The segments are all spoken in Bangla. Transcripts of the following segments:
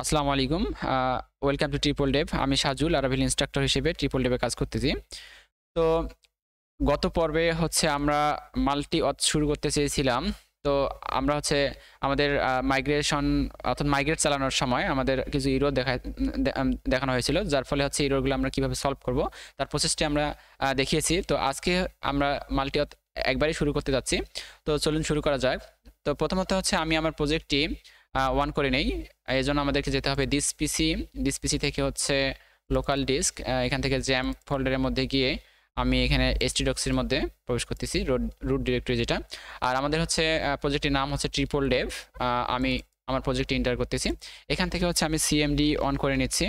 আসসালামু আলাইকুম। Welcome to triple Dave. আমি সাজুল লারাভেল ইনস্ট্রাক্টর হিসেবে ট্রিপল ডেভে কাজ করতেছি। তো গত পর্বে হচ্ছে আমরা মাল্টি অথ শুরু করতে চেয়েছিলাম। তো আমরা হচ্ছে আমাদের মাইগ্রেশন অর্থাৎ মাইগ্রেট চালানোর সময় আমাদের কিছু ইরর দেখানো হয়েছিল, যার ফলে হচ্ছে ইররগুলো আমরা কিভাবে সলভ করব তার প্রসেসটি আমরা দেখিয়েছি। তো আজকে আমরা মাল্টি অথ একবারই শুরু করতে যাচ্ছি। তো চলুন শুরু করা যাক। তো প্রথমত হচ্ছে আমি আমার প্রজেক্টটি ওয়ান করে নেই। এই জন্য আমাদেরকে যেতে হবে দিস পিসি থেকে হচ্ছে লোকাল ডিস্ক, এখান থেকে জ্যাম ফোল্ডারের মধ্যে গিয়ে আমি এখানে htdocs-এর মধ্যে প্রবেশ করতেছি, রুট ডিরেক্টরি যেটা। আর আমাদের হচ্ছে প্রজেক্টের নাম হচ্ছে ট্রিপল ডেভ। আমি আমার প্রজেক্টে এন্টার করতেছি। এখান থেকে হচ্ছে আমি সিএমডি অন করে নিচ্ছি।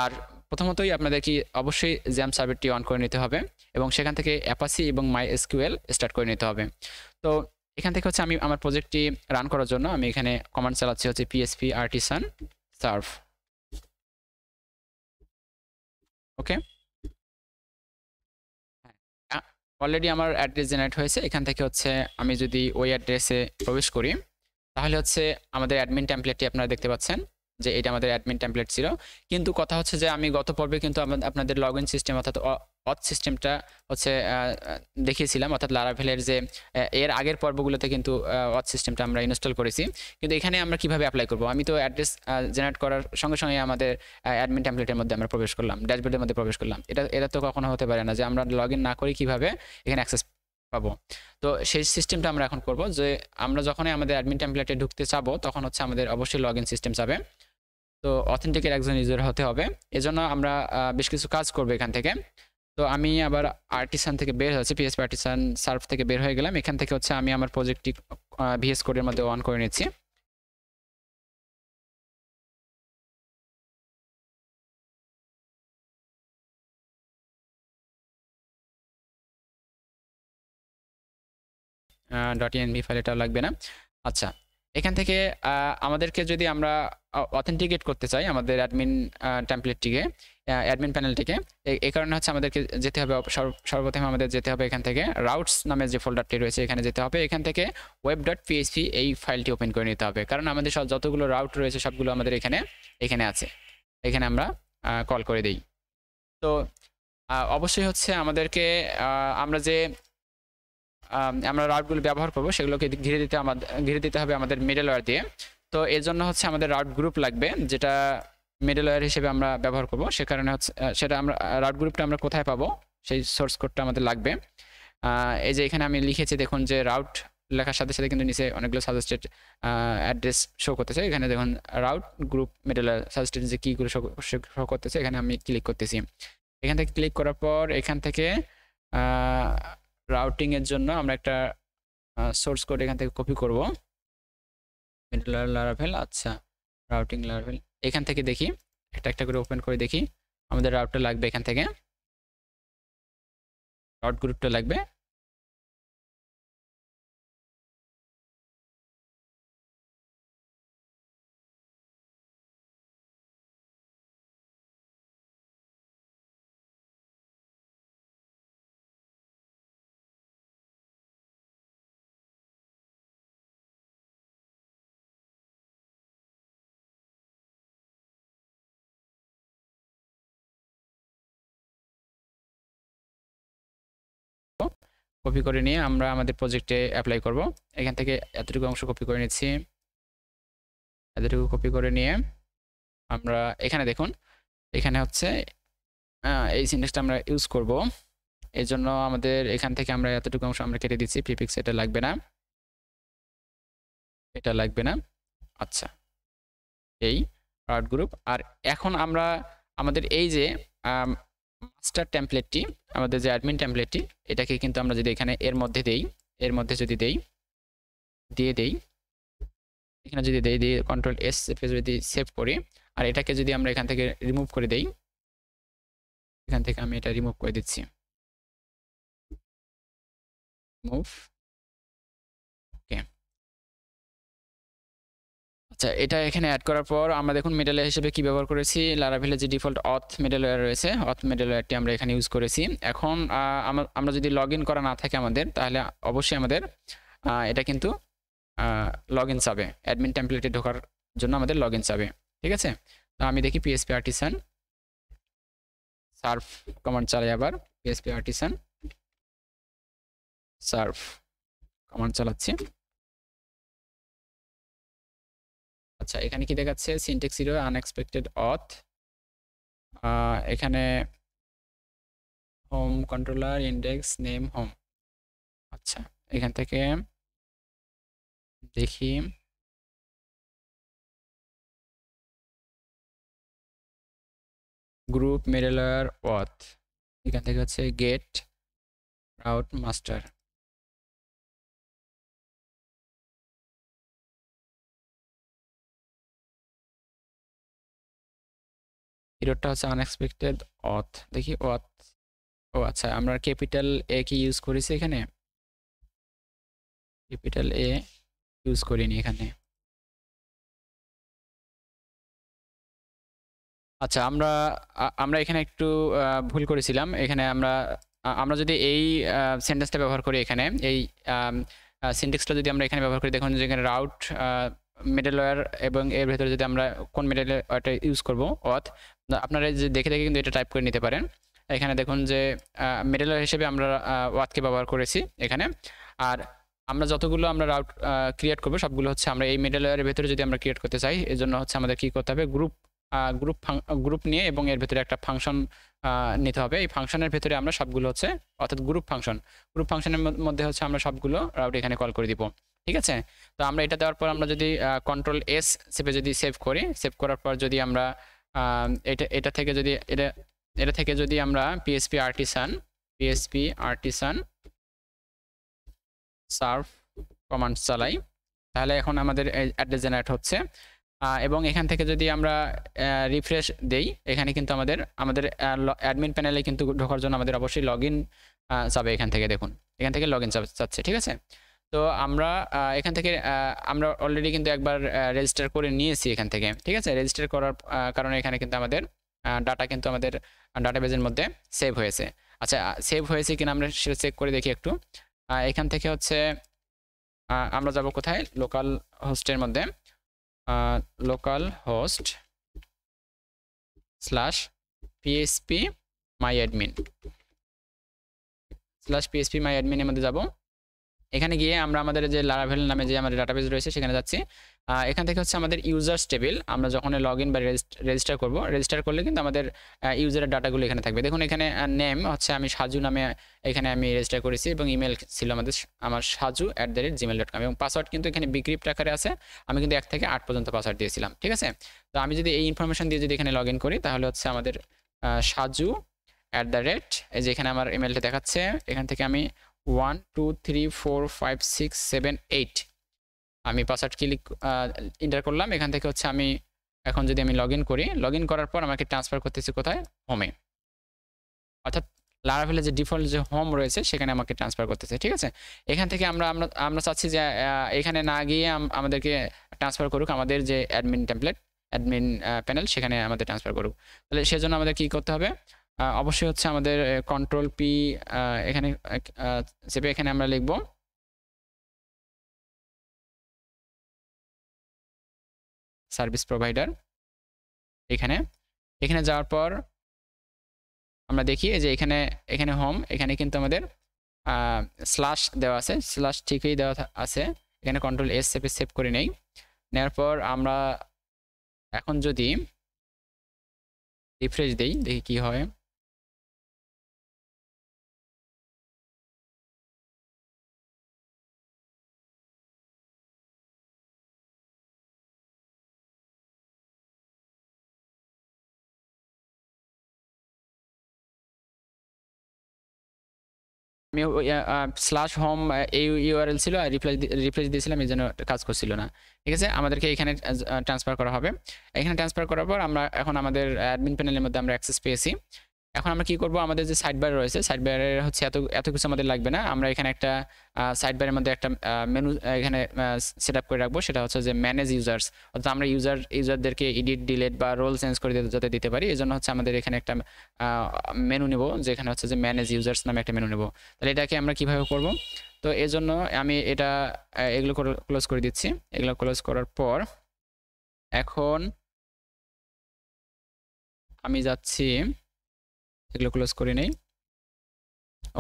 আর প্রথমতই আপনাদেরকে অবশ্যই জ্যাম সার্ভারটি অন করে নিতে হবে এবং সেখান থেকে অ্যাপাসি এবং MySQL স্টার্ট করে নিতে হবে। তো এখান থেকে হচ্ছে আমি আমার প্রজেক্টটি রান করার জন্য আমি এখানে কমান্ড চালাচ্ছি হচ্ছে PHP artisan serve। ওকে, অলরেডি আমার অ্যাড্রেস জেনারেট হয়েছে। এখান থেকে হচ্ছে আমি যদি ওই অ্যাড্রেসে প্রবেশ করি তাহলে হচ্ছে আমাদের অ্যাডমিন টেমপ্লেটটি আপনারা দেখতে পাচ্ছেন যে এটা আমাদের অ্যাডমিন টেমপ্লেট ছিল। কিন্তু কথা হচ্ছে যে আমি গত পর্বে কিন্তু আপনাদের লগ ইন সিস্টেম অর্থাৎ অথ সিস্টেমটা হচ্ছে দেখিয়েছিলাম, অর্থাৎ লারাভেলের যে এর আগের পর্বগুলোতে কিন্তু অথ সিস্টেমটা আমরা ইনস্টল করেছি। কিন্তু এখানে আমরা কিভাবে অ্যাপ্লাই করব? আমি তো অ্যাড্রেস জেনারেট করার সঙ্গে সঙ্গে আমাদের অ্যাডমিন টেমপ্লেটের মধ্যে আমরা প্রবেশ করলাম, ড্যাশবোর্ডের মধ্যে প্রবেশ করলাম। এটা তো কখনো হতে পারে না যে আমরা লগ ইন না করি কিভাবে এখানে অ্যাক্সেস পাবো। তো সেই সিস্টেমটা আমরা এখন করব যে আমরা যখনই আমাদের অ্যাডমিন টেমপ্লেটে ঢুকতে চাবো তখন হচ্ছে আমাদের অবশ্যই লগ ইন সিস্টেম যাবে। তো অথেন্টিকের একজন ইউজার হতে হবে। এজন্য আমরা বেশ কিছু কাজ করব এখান থেকে। তো আমি আবার আর্টিসান থেকে বের হয়েছি, PHP আর্টিসান সার্ভ থেকে বের হয়ে গেলাম। এখান থেকে হচ্ছে আমি আমার প্রজেক্টটি VS কোডের মধ্যে অন করে নিচ্ছি। .env ফাইল এটা লাগবে না। আচ্ছা, এখান থেকে আমাদেরকে যদি আমরা অথেন্টিকেট করতে চাই আমাদের অ্যাডমিন টেমপ্লেটটিকে, অ্যাডমিন প্যানেলটিকে, এই কারণে হচ্ছে আমাদেরকে যেতে হবে সর্বপ্রথম আমাদের যেতে হবে এখান থেকে রাউটস নামের যে ফোল্ডারটি রয়েছে এখানে যেতে হবে। এখান থেকে web.php এই ফাইলটি ওপেন করে নিতে হবে, কারণ আমাদের যতগুলো রাউট রয়েছে সবগুলো আমাদের এখানে আছে। এখানে আমরা কল করে দিই। তো অবশ্যই হচ্ছে আমাদেরকে আমরা যে আমরা রাউটগুলো ব্যবহার করব সেগুলোকে ঘিরে দিতে হবে আমাদের মিডলওয়্যার দিয়ে। তো এর জন্য হচ্ছে আমাদের রাউট গ্রুপ লাগবে, যেটা মিডলওয়্যার হিসেবে আমরা ব্যবহার করব। সে কারণে হচ্ছে সেটা আমরা রাউট গ্রুপটা আমরা কোথায় পাবো সেই সোর্স কোডটা আমাদের লাগবে। এই যে এখানে আমি লিখেছি, দেখুন যে রাউট লেখার সাথে সাথে কিন্তু নিচে অনেকগুলো সাজেস্টেড অ্যাড্রেস শো করতেছে। এখানে দেখুন রাউট গ্রুপ মিডলওয়্যার সাজেস্টেড যে কিগুলো শো করতেছে, এখানে আমি ক্লিক করতেছি। এখান থেকে ক্লিক করার পর এখান থেকে রাউটিং এর জন্য আমরা একটা সোর্স কোড এখান থেকে কপি করব, মিডলওয়্যার লারাভেল। আচ্ছা, রাউটিং লারাভেল এখান থেকে দেখি একটা একটা করে ওপেন করে দেখি। আমাদের রাউটটা লাগবে, এখান থেকে রাউট গ্রুপটা লাগবে। কপি করে নিয়ে আমরা আমাদের প্রজেক্টে অ্যাপ্লাই করব। এখান থেকে এতটুকু অংশ কপি করে নিচ্ছি। এতটুকু কপি করে নিয়ে আমরা এখানে দেখুন, এখানে হচ্ছে এই সিনট্যাক্সটা আমরা ইউজ করব। এই জন্য আমাদের এখান থেকে আমরা এতটুকু অংশ আমরা কেটে দিচ্ছি। প্রিফিক্স এটা লাগবে না, এটা লাগবে না। আচ্ছা, এই রাউট গ্রুপ। আর এখন আমরা আমাদের এই যে মাস্টার টেমপ্লেটটি, আমাদের যে অ্যাডমিন টেমপ্লেটটি, এটাকে কিন্তু আমরা যদি এখানে এর মধ্যে যদি দেই এখানে যদি দিয়ে কন্ট্রোল এস যদি সেভ করি, আর এটাকে যদি আমরা এখান থেকে রিমুভ করে দেই, এখান থেকে আমি এটা রিমুভ করে দিচ্ছি। মুভ। ওকে, আচ্ছা, এটা এখানে অ্যাড করার পর আমরা দেখুন মিডলওয়্যার হিসেবে কি ব্যবহার করেছি, লারাভেলের যে ডিফল্ট অথ মিডলওয়্যার রয়েছে, অথ মিডলওয়্যারটি আমরা এখানে ইউজ করেছি। এখন আমরা যদি লগ ইন করা না থাকে আমাদের, তাহলে অবশ্যই আমাদের এটা কিন্তু লগ ইন চাবে। অ্যাডমিন টেমপ্লেটে ঢোকার জন্য আমাদের লগ ইন চাবে, ঠিক আছে। তো আমি দেখি পিএসপি আর্টিসান সার্ফ কমান্ড চালাই, আবার পিএসপি আর্টিসান সার্ফ কমান্ড চালাচ্ছি। আচ্ছা, এখানে কি দেখাচ্ছে? সিনট্যাক্স এরর, আনএক্সপেক্টেড অথ, এখানে home controller index name home. আচ্ছা, এখান থেকে দেখি গ্রুপ মিডলওয়্যার অথ, এখান থেকে হচ্ছে গেট রাউট মাস্টার। এররটা হচ্ছে আনএক্সপেক্টেড অথ, দেখি অথ। ও আচ্ছা, আমরা ক্যাপিটাল এ কি ইউজ করেছি এখানে? ক্যাপিটাল এ ইউজ করিনি এখানে। আচ্ছা, আমরা এখানে একটু ভুল করেছিলাম। এখানে আমরা যদি এই সেন্টেন্সটা ব্যবহার করি, এখানে এই সিনট্যাক্সটা যদি আমরা এখানে ব্যবহার করি, দেখুন যে এখানে রাউট মিডলওয়্যার, এবং এর ভেতরে যদি আমরা কোন মিডলওয়্যারটা ইউজ করব, অথ, আপনারা যে দেখে দেখে কিন্তু এটা টাইপ করে নিতে পারেন। এখানে দেখুন যে মিডলওয়্যার হিসেবে আমরা ওয়াথকে ব্যবহার করেছি এখানে। আর আমরা যতগুলো আমরা রাউট ক্রিয়েট করবো সবগুলো হচ্ছে আমরা এই মিডলওয়্যারের ভেতরে যদি আমরা ক্রিয়েট করতে চাই, এর জন্য হচ্ছে আমাদের কি করতে হবে? গ্রুপ নিয়ে এবং এর ভেতরে একটা ফাংশন নিতে হবে। এই ফাংশনের ভেতরে আমরা সবগুলো হচ্ছে, অর্থাৎ গ্রুপ ফাংশনের মধ্যে হচ্ছে আমরা সবগুলো রাউট এখানে কল করে দিব, ঠিক আছে। তো আমরা এটা দেওয়ার পর আমরা যদি কন্ট্রোল এস চেপে যদি সেভ করি, সেভ করার পর যদি আমরা এটা থেকে যদি আমরা পিএসপি আর্টিসান সার্ফ কমান্ড চালাই, তাহলে এখন আমাদের অ্যাড্রেস জেনারেট হচ্ছে। এবং এখান থেকে যদি আমরা রিফ্রেশ দেই, এখানে কিন্তু আমাদের অ্যাডমিন প্যানেলে কিন্তু ঢোকার জন্য আমাদের অবশ্যই লগ ইন যাবে। এখান থেকে দেখুন, এখান থেকে লগ ইন যাচ্ছে, ঠিক আছে। তো আমরা এখান থেকে আমরা অলরেডি কিন্তু একবার রেজিস্টার করে নিয়েছি এখান থেকে, ঠিক আছে। রেজিস্টার করার কারণে এখানে কিন্তু আমাদের ডাটা কিন্তু আমাদের ডাটাবেজের মধ্যে সেভ হয়েছে। আচ্ছা, সেভ হয়েছে কিনা আমরা সেটা চেক করে দেখি একটু। এখান থেকে হচ্ছে আমরা যাব কোথায়? লোকাল হোস্টের মধ্যে, লোকাল হোস্ট /php myadmin এর মধ্যে যাব। এখানে গিয়ে আমরা আমাদের যে লারাভেল নামে যে আমাদের ডাটাবেস রয়েছে সেখানে যাচ্ছি। এখান থেকে হচ্ছে আমাদের ইউজার্স টেবিল, আমরা যখন লগ ইন বা রেজিস্টার করব, রেজিস্টার করলে কিন্তু আমাদের ইউজারের ডাটাগুলো এখানে থাকবে। দেখুন এখানে নেম হচ্ছে আমি সাজু নামে এখানে আমি রেজিস্টার করেছি, এবং ইমেল ছিল আমার সাজু@gmail.com, এবং পাসওয়ার্ড কিন্তু এখানে বিক্রিপ্ট আকারে আছে। আমি কিন্তু 1 থেকে 8 পর্যন্ত পাসওয়ার্ড দিয়েছিলাম, ঠিক আছে। তো আমি যদি এই ইনফরমেশন দিয়ে যদি এখানে লগ ইন করি, তাহলে হচ্ছে আমাদের সাজু এই যে এখানে আমার ইমেলটা দেখাচ্ছে। এখান থেকে আমি 1 2 3 4 5 6 7 8 আমি পাসওয়ার্ড এন্টার করলাম। এখান থেকে হচ্ছে আমি এখন যদি আমি লগ ইন করি, লগ ইন করার পর আমাকে ট্রান্সফার করতেছি কোথায়? হোমে, অর্থাৎ লারাভেলের যে ডিফল্ট যে হোম রয়েছে সেখানে আমাকে ট্রান্সফার করতেছে, ঠিক আছে। এখান থেকে আমরা চাচ্ছি যে এখানে না গিয়ে আমাদেরকে ট্রান্সফার করুক আমাদের যে অ্যাডমিন প্যানেল, সেখানে আমাদের ট্রান্সফার করুক। তাহলে সেজন্য আমাদের কি করতে হবে? অবশ্যই হচ্ছে আমাদের কন্ট্রোল পি এখানে চেপে এখানে আমরা লিখব সার্ভিস প্রোভাইডার। এখানে যাওয়ার পর আমরা দেখি যে এখানে হোম, এখানে কিন্তু আমাদের স্ল্যাশ দেওয়া আছে, স্ল্যাশ ঠিকই দেওয়া আছে। এখানে কন্ট্রোল এস চেপে সেভ করে নেই। নেওয়ার পর আমরা এখন যদি রিফ্রেশ দেই, দেখি কি হয়। আমি স্ল্যাশ হোম এই ইউআরএল ছিল, আর রিপ্লেস দিয়েছিলাম, এই জন্য কাজ করছিল না, ঠিক আছে। আমাদেরকে এখানে ট্রান্সফার করা হবে। এখানে ট্রান্সফার করার পর আমরা এখন আমাদের অ্যাডমিন প্যানেলের মধ্যে আমরা অ্যাক্সেস পেয়েছি। এখন আমরা কি করব? আমাদের যে সাইড বার রয়েছে, সাইড বারের হচ্ছে এত কিছু আমাদের লাগবে না। আমরা এখানে একটা সাইড বারের মধ্যে একটা মেনু এখানে সেট আপ করে রাখবো, সেটা হচ্ছে যে ম্যানেজ ইউজার্স, অর্থাৎ আমরা ইউজারদেরকে এডিট, ডিলিট বা রোল চেঞ্জ করে যাতে দিতে পারি। এই জন্য হচ্ছে আমাদের এখানে একটা মেনু নেব, যেখানে হচ্ছে যে ম্যানেজ ইউজার্স নামে একটা মেনু নেব। তাহলে এটাকে আমরা কিভাবে করব? তো এই জন্য আমি এগুলো ক্লোজ করে দিচ্ছি। এগুলো ক্লোজ করার পর এখন আমি যাচ্ছি, এগুলো ক্লোজ করে নেই।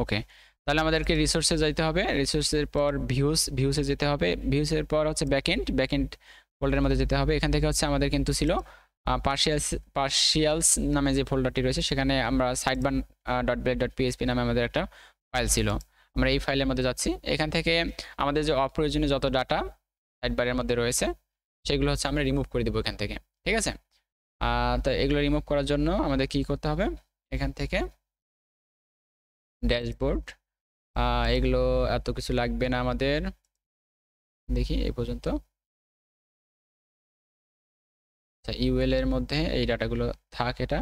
ওকে, তাহলে আমাদেরকে রিসোর্সে যাইতে হবে, রিসোর্সের পর ভিউসে যেতে হবে, ভিউসের পর হচ্ছে ব্যাকএন্ড ফোল্ডারের মধ্যে যেতে হবে। এখান থেকে হচ্ছে আমাদের কিন্তু ছিল পার্শিয়ালস নামে যে ফোল্ডারটি রয়েছে, সেখানে আমরা সাইডবার .blade.php নামে আমাদের একটা ফাইল ছিল। আমরা এই ফাইলের মধ্যে যাচ্ছি। এখান থেকে আমাদের যে অপ্রয়োজনীয় যত ডাটা সাইডবারের মধ্যে রয়েছে সেগুলো হচ্ছে আমরা রিমুভ করে দেবো এখান থেকে, ঠিক আছে? তো এগুলো রিমুভ করার জন্য আমাদের কি করতে হবে, এখান থেকে ড্যাশবোর্ড, এগুলো এত কিছু লাগবে না আমাদের, দেখি এই পর্যন্ত। আচ্ছা, ইউএল এর মধ্যে এই ডাটাগুলো থাক। এটা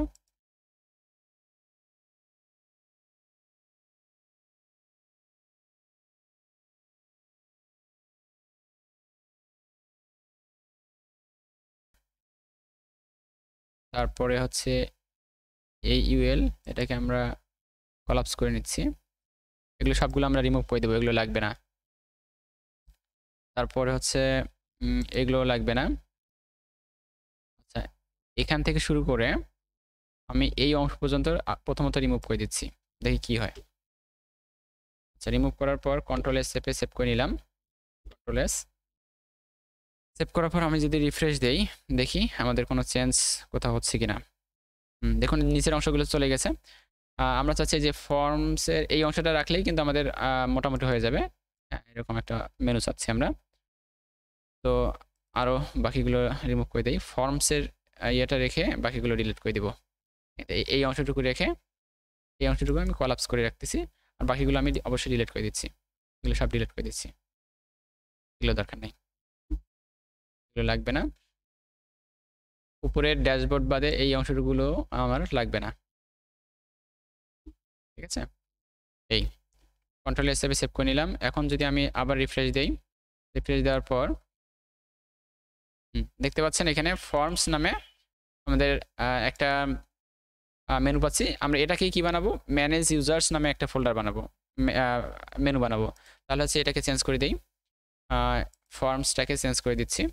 তারপরে হচ্ছে এই ইউএল, এটাকে আমরা কলাপস করে নিচ্ছি। এগুলো সবগুলো আমরা রিমুভ করে দেবো, এগুলো লাগবে না। তারপরে হচ্ছে এগুলো লাগবে না। আচ্ছা, এখান থেকে শুরু করে আমি এই অংশ পর্যন্ত প্রথমত রিমুভ করে দিচ্ছি, দেখি কি হয়। আচ্ছা, রিমুভ করার পর কন্ট্রোল এস চেপে সেভ করে নিলাম। কন্ট্রোল এস সেভ করার পর আমি যদি রিফ্রেশ দেই, দেখি আমাদের কোনো চেঞ্জ কোথাও হচ্ছে কিনা। দেখুন নিচের অংশগুলো চলে গেছে। আমরা চাচ্ছি যে ফর্মসের এই অংশটা রাখলেই কিন্তু আমাদের মোটামুটি হয়ে যাবে। এরকম একটা মেনু চাচ্ছি আমরা। তো আরও বাকিগুলো রিমুভ করে দিই, ফর্মসের ইয়েটা রেখে বাকিগুলো ডিলিট করে দিব। এই অংশটুকু রেখে এই অংশটুকু আমি কলাপস করে রাখতেছি, আর বাকিগুলো আমি অবশ্যই ডিলিট করে দিচ্ছি। এগুলো সব ডিলিট করে দিচ্ছি, এগুলো দরকার নেই, এগুলো লাগবে না। উপরের ড্যাশবোর্ড বাদে এই অংশটুকুলো আমার লাগবে না, ঠিক আছে? এই কন্ট্রোল এস চেপে সেভ করে নিলাম। এখন যদি আমি আবার রিফ্রেশ দেই, রিফ্রেশ দেওয়ার পর দেখতে পাচ্ছেন এখানে ফর্মস নামে আমাদের একটা মেনু পাচ্ছি। আমরা এটাকে কি বানাবো, ম্যানেজ ইউজার্স নামে একটা ফোল্ডার বানাবো, মেনু বানাবো। তাহলে হচ্ছে এটাকে চেঞ্জ করে দিই, ফর্মসটাকে চেঞ্জ করে দিচ্ছি।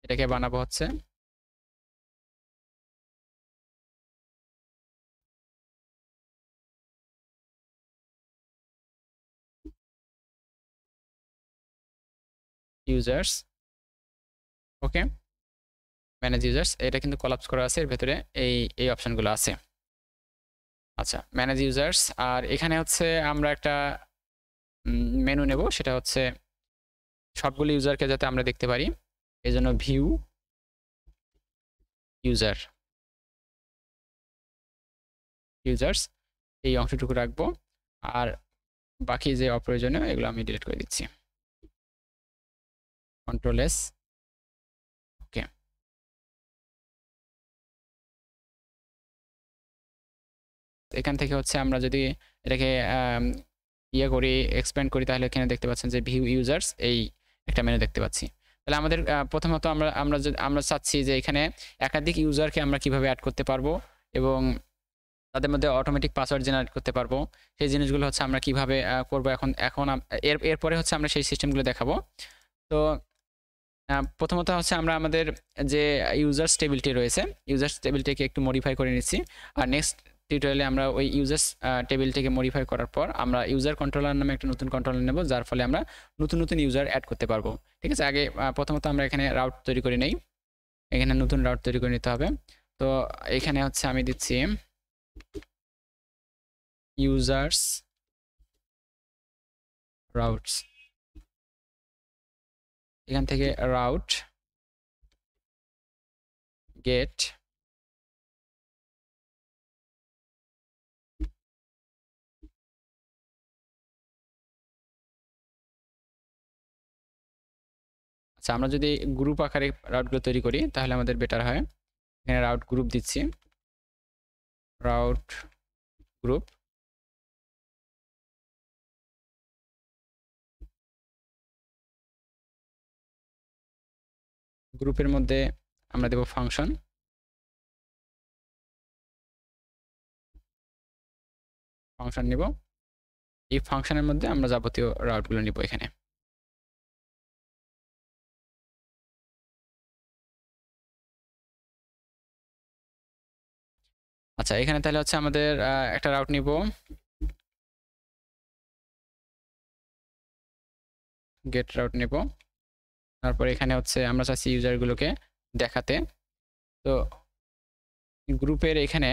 এটাকে বানাবো হচ্ছে ইউজার্স। ওকে, ম্যানেজ ইউজার্স, এটা কিন্তু কলাপস করা আছে, এর ভেতরে এই অপশনগুলো আছে। আচ্ছা, ম্যানেজ ইউজার্স, আর এখানে হচ্ছে আমরা একটা মেনু নেব, সেটা হচ্ছে সবগুলো ইউজারকে যাতে আমরা দেখতে পারি, এই জন্য ভিউ ইউজার্স এই অংশটুকু রাখবো, আর বাকি যে অপ্রয়োজনীয় এগুলো আমি ডিলিট করে দিচ্ছি। কন্ট্রোল এস, ওকে। এখান থেকে হচ্ছে আমরা যদি এটাকে ইয়ে করি, এক্সপ্যান্ড করি, তাহলে এখানে দেখতে পাচ্ছেন যে ভিউ ইউজার্স এই একটা মেনু দেখতে পাচ্ছি। তাহলে আমাদের প্রথমত আমরা চাচ্ছি যে এখানে একাধিক ইউজারকে আমরা কিভাবে অ্যাড করতে পারবো এবং তাদের মধ্যে অটোমেটিক পাসওয়ার্ড জেনারেট করতে পারবো, সেই জিনিসগুলো হচ্ছে আমরা কিভাবে করবো। এখন এরপরে হচ্ছে আমরা সেই সিস্টেমগুলো দেখাবো। তো প্রথমত হচ্ছে আমরা আমাদের যে ইউজার্স টেবিলটি রয়েছে, ইউজার্স টেবিলটিকে একটু মডিফাই করে নিচ্ছি। আর নেক্সট টিউটোরিয়ালে আমরা ওই ইউজার্স টেবিলটিকে মডিফাই করার পর আমরা ইউজার কন্ট্রোলার নামে একটা নতুন কন্ট্রোলার নেব, যার ফলে আমরা নতুন ইউজার অ্যাড করতে পারবো, ঠিক আছে? আগে প্রথমত আমরা এখানে রাউট তৈরি করে নেই, এখানে নতুন রাউট তৈরি করে নিতে হবে। তো এখানে হচ্ছে আমি দিচ্ছি ইউজার্স রাউটস, এখান থেকে রাউট গেট আচ্ছা, আমরা যদি গ্রুপ আকারে রাউটগুলো তৈরি করি তাহলে আমাদের বেটার হয়। এখানে রাউট গ্রুপ দিচ্ছি, রাউট গ্রুপ, গ্রুপের মধ্যে আমরা দেব ফাংশন, নিব। এই ফাংশনের মধ্যে আমরা যাবতীয় রাউটগুলো নিব এখানে। আচ্ছা, এখানে তাহলে হচ্ছে আমাদের একটা রাউট নিব, গেট রাউট নেব। তারপর এখানে হচ্ছে আমরা চাচ্ছি ইউজারগুলোকে দেখাতে। তো গ্রুপের এখানে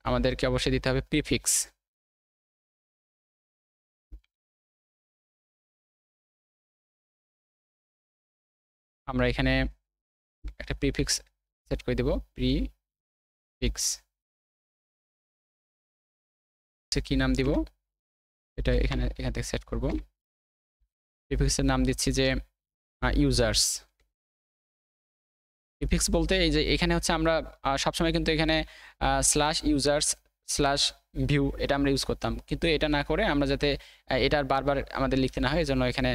আমাদেরকে অবশ্যই দিতে হবে প্রিফিক্স। আমরা এখানে একটা প্রিফিক্স সেট করে দেব, প্রিফিক্স কি নাম দিব এটা এখান থেকে সেট করব। প্রিফিক্সের নাম দিচ্ছি যে ইউজার্স। প্রিফিক্স বলতে এই যে এখানে হচ্ছে আমরা সবসময় কিন্তু এখানে স্ল্যাশ ইউজার্স স্ল্যাশ ভিউ এটা আমরা ইউজ করতাম, কিন্তু এটা না করে আমরা যাতে এটা আর বারবার আমাদের লিখতে না হয় এজন্য এখানে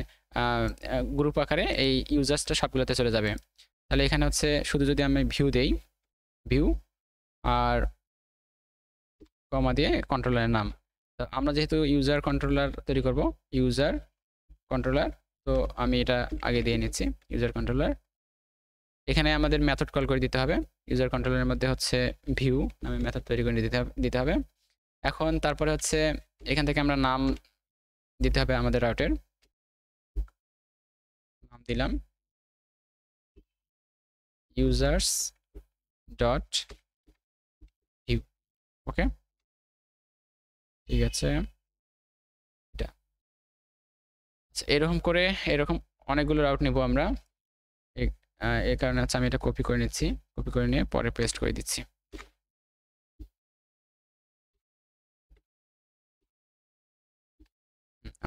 গ্রুপ আকারে এই ইউজার্সটা সবগুলোতে চলে যাবে। তাহলে এখানে হচ্ছে শুধু যদি আমি ভিউ দেই, ভিউ আর কমা দিয়ে কন্ট্রোলারের নাম। তো আমরা যেহেতু ইউজার কন্ট্রোলার তৈরি করব, ইউজার কন্ট্রোলার, তো আমি এটা আগে দিয়ে নিচ্ছি ইউজার কন্ট্রোলার। এখানে আমাদের মেথড কল করে দিতে হবে, ইউজার কন্ট্রোলারের মধ্যে হচ্ছে ভিউ নামে মেথড তৈরি করে দিতে হবে। এখন তারপরে হচ্ছে এখান থেকে আমরা নাম দিতে হবে আমাদের রাউটের, নাম দিলাম ইউজার্স ডট ভিউ। ওকে, ঠিক আছে। এটা এরকম করে এরকম অনেকগুলো রাউট নেব আমরা। এই কারণে হচ্ছে আমি এটা কপি করে নিচ্ছি, কপি করে নিয়ে পরে পেস্ট করে দিচ্ছি।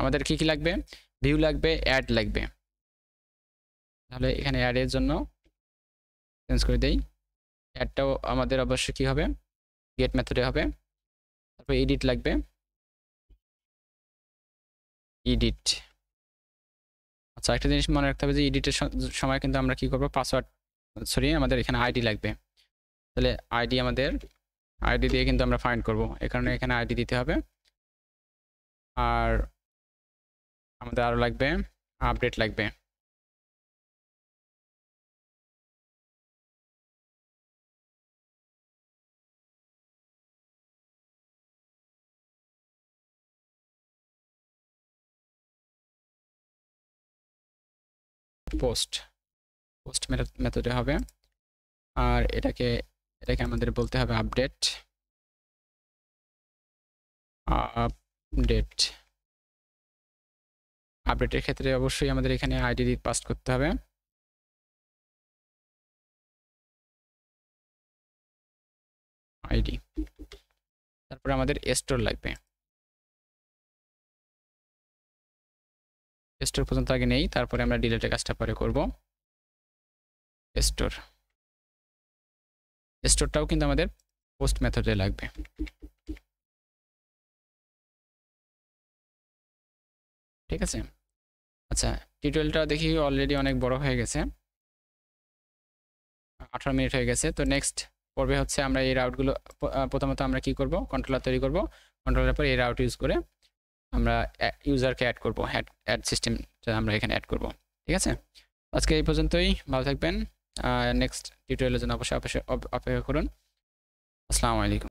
আমাদের কি কি লাগবে? ভিউ লাগবে, অ্যাড লাগবে। তাহলে এখানে অ্যাডের জন্য চেঞ্জ করে দেই, অ্যাডটাও আমাদের অবশ্যই কি হবে, গেট মেথডে হবে। তারপর এডিট লাগবে, এডিট। আচ্ছা, একটা জিনিস মনে রাখতে হবে যে এডিটের সময় কিন্তু আমরা কি করব, পাসওয়ার্ড সরি আমাদের এখানে আইডি লাগবে। তাহলে আইডি আমাদের আইডি দিয়ে কিন্তু আমরা ফাইন্ড করব, এই কারণে এখানে আইডি দিতে হবে। আর আমাদের আরও লাগবে আপডেট লাগবে। পোস্ট মেথডে হবে। আর এটাকে আমাদের বলতে হবে আপডেট আপডেটের ক্ষেত্রে অবশ্যই আমাদের এখানে আইডি পাস করতে হবে। আইডি, তারপরে আমাদের স্টোর লাগবে। স্টোর পর্যন্ত আগে নেই, তারপরে আমরা ডিলিটের কাজটা পরে করব। স্টোরটাও কিন্তু আমাদের পোস্ট মেথডে লাগবে। ঠিক আছে। আচ্ছা, টিউটোরিয়ালটা দেখি অলরেডি অনেক বড় হয়ে গেছে, 18 মিনিট হয়ে গেছে। তো নেক্সট পর্বে হচ্ছে আমরা এই রাউটগুলো প্রথমত আমরা কি করব, কন্ট্রোলার তৈরি করব। কন্ট্রোলারের পর এই রাউট ইউজ করে আমরা ইউজারকে অ্যাড করব, অ্যাড সিস্টেমটা আমরা এখানে অ্যাড করব। ঠিক আছে, আজকে এই পর্যন্তই। ভালো থাকবেন। নেক্সট টিউটোরিয়ালের জন্য অবশ্যই অপেক্ষা করুন। আসসালামু আলাইকুম।